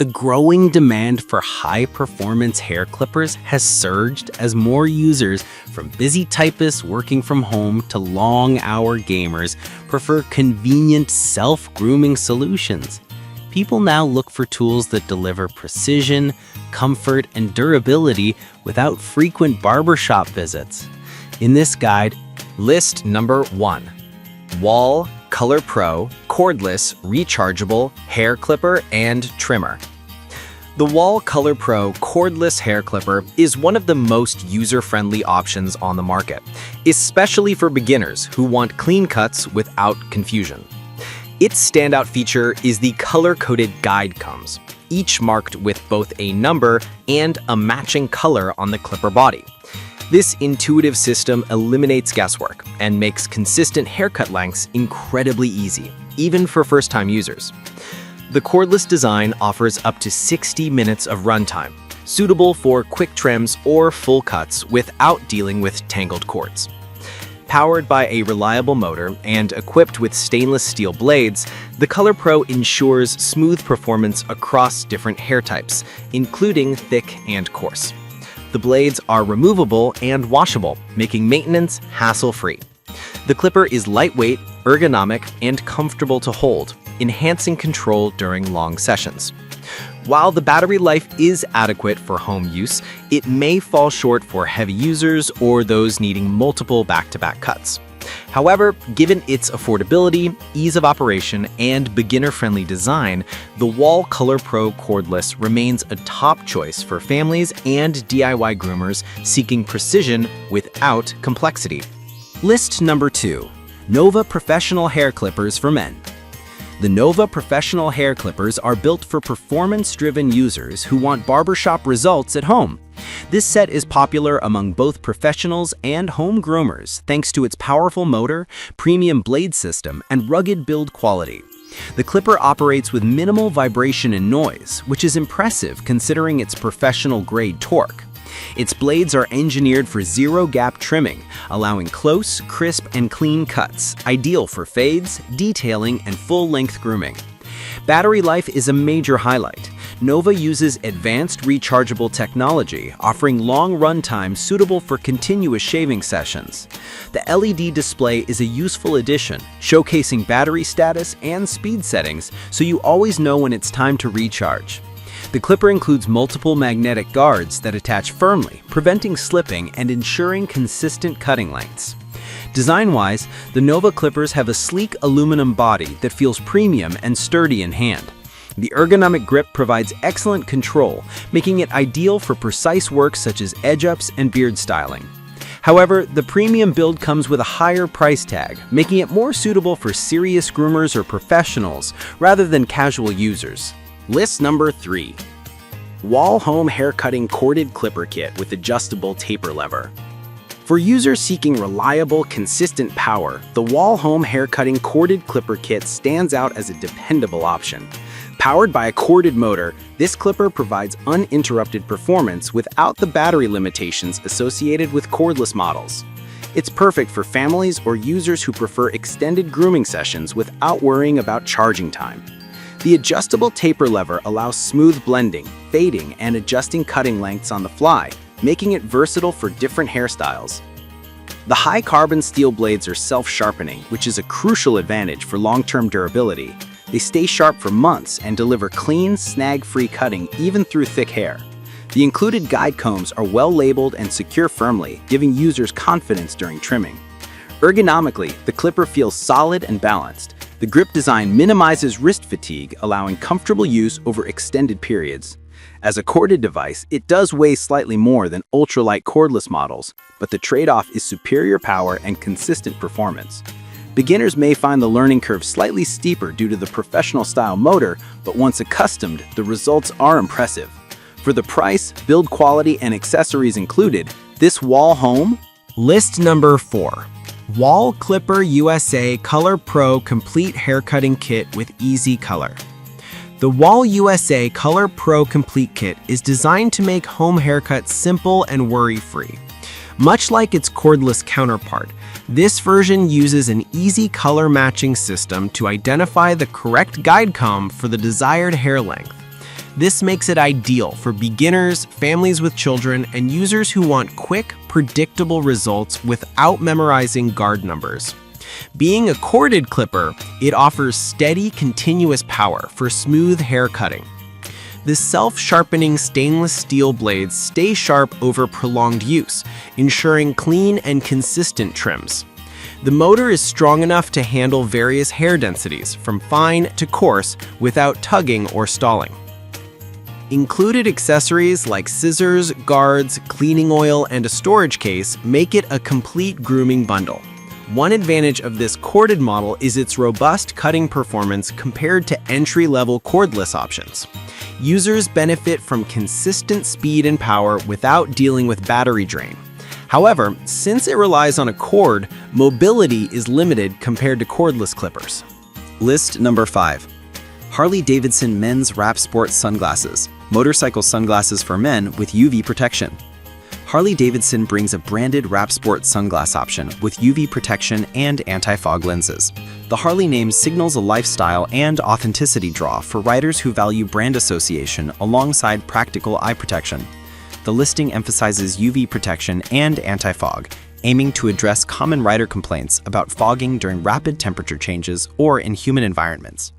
The growing demand for high-performance hair clippers has surged as more users, from busy typists working from home to long-hour gamers, prefer convenient self-grooming solutions. People now look for tools that deliver precision, comfort, and durability without frequent barbershop visits. In this guide, List number 1. Wall Color Pro Cordless Rechargeable Hair Clipper and Trimmer. The Wall Color Pro Cordless Hair Clipper is one of the most user-friendly options on the market, especially for beginners who want clean cuts without confusion. Its standout feature is the color-coded guide combs, each marked with both a number and a matching color on the clipper body. This intuitive system eliminates guesswork and makes consistent haircut lengths incredibly easy, even for first-time users. The cordless design offers up to 60 minutes of runtime, suitable for quick trims or full cuts without dealing with tangled cords. Powered by a reliable motor and equipped with stainless steel blades, the Color Pro ensures smooth performance across different hair types, including thick and coarse. The blades are removable and washable, making maintenance hassle-free. The clipper is lightweight, ergonomic, and comfortable to hold, enhancing control during long sessions. While the battery life is adequate for home use, it may fall short for heavy users or those needing multiple back-to-back cuts. However, given its affordability, ease of operation, and beginner-friendly design, the Wall Color Pro Cordless remains a top choice for families and DIY groomers seeking precision without complexity. List number 2. Nova Professional Hair Clippers for Men. The Nova Professional Hair Clippers are built for performance-driven users who want barbershop results at home. This set is popular among both professionals and home groomers thanks to its powerful motor, premium blade system, and rugged build quality. The clipper operates with minimal vibration and noise, which is impressive considering its professional-grade torque. Its blades are engineered for zero-gap trimming, allowing close, crisp, and clean cuts, ideal for fades, detailing, and full-length grooming. Battery life is a major highlight. Nova uses advanced rechargeable technology, offering long runtime suitable for continuous shaving sessions. The LED display is a useful addition, showcasing battery status and speed settings so you always know when it's time to recharge. The clipper includes multiple magnetic guards that attach firmly, preventing slipping and ensuring consistent cutting lengths. Design-wise, the Nova clippers have a sleek aluminum body that feels premium and sturdy in hand. The ergonomic grip provides excellent control, making it ideal for precise work such as edge-ups and beard styling. However, the premium build comes with a higher price tag, making it more suitable for serious groomers or professionals rather than casual users. List number 3. Wall Home Hair Cutting Corded Clipper Kit with Adjustable Taper Lever. For users seeking reliable, consistent power, the Wall Home Hair Cutting Corded Clipper Kit stands out as a dependable option. Powered by a corded motor, this clipper provides uninterrupted performance without the battery limitations associated with cordless models. It's perfect for families or users who prefer extended grooming sessions without worrying about charging time. The adjustable taper lever allows smooth blending, fading, and adjusting cutting lengths on the fly, making it versatile for different hairstyles. The high-carbon steel blades are self-sharpening, which is a crucial advantage for long-term durability. They stay sharp for months and deliver clean, snag-free cutting even through thick hair. The included guide combs are well-labeled and secure firmly, giving users confidence during trimming. Ergonomically, the clipper feels solid and balanced. The grip design minimizes wrist fatigue, allowing comfortable use over extended periods. As a corded device, it does weigh slightly more than ultralight cordless models, but the trade-off is superior power and consistent performance. Beginners may find the learning curve slightly steeper due to the professional-style motor, but once accustomed, the results are impressive. For the price, build quality, and accessories included, this Wall Home. List number 4. Wall Clipper USA Color Pro Complete Haircutting Kit with Easy Color. The Wall USA Color Pro Complete Kit is designed to make home haircuts simple and worry-free. Much like its cordless counterpart, this version uses an easy color matching system to identify the correct guide comb for the desired hair length. This makes it ideal for beginners, families with children, and users who want quick, predictable results without memorizing guard numbers. Being a corded clipper, it offers steady, continuous power for smooth hair cutting. The self-sharpening stainless steel blades stay sharp over prolonged use, ensuring clean and consistent trims. The motor is strong enough to handle various hair densities, from fine to coarse, without tugging or stalling. Included accessories like scissors, guards, cleaning oil, and a storage case make it a complete grooming bundle. One advantage of this corded model is its robust cutting performance compared to entry-level cordless options. Users benefit from consistent speed and power without dealing with battery drain. However, since it relies on a cord, mobility is limited compared to cordless clippers. List number 5. Harley-Davidson Men's Wrap Sport Sunglasses, motorcycle sunglasses for men with UV protection. Harley-Davidson brings a branded wrap sport sunglass option with UV protection and anti-fog lenses. The Harley name signals a lifestyle and authenticity draw for riders who value brand association alongside practical eye protection. The listing emphasizes UV protection and anti-fog, aiming to address common rider complaints about fogging during rapid temperature changes or in humid environments.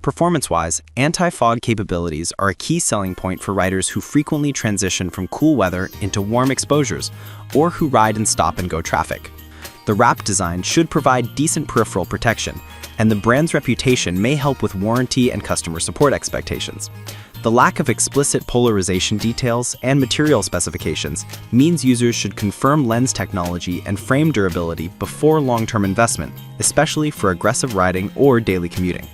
Performance-wise, anti-fog capabilities are a key selling point for riders who frequently transition from cool weather into warm exposures or who ride in stop-and-go traffic. The wrap design should provide decent peripheral protection, and the brand's reputation may help with warranty and customer support expectations. The lack of explicit polarization details and material specifications means users should confirm lens technology and frame durability before long-term investment, especially for aggressive riding or daily commuting.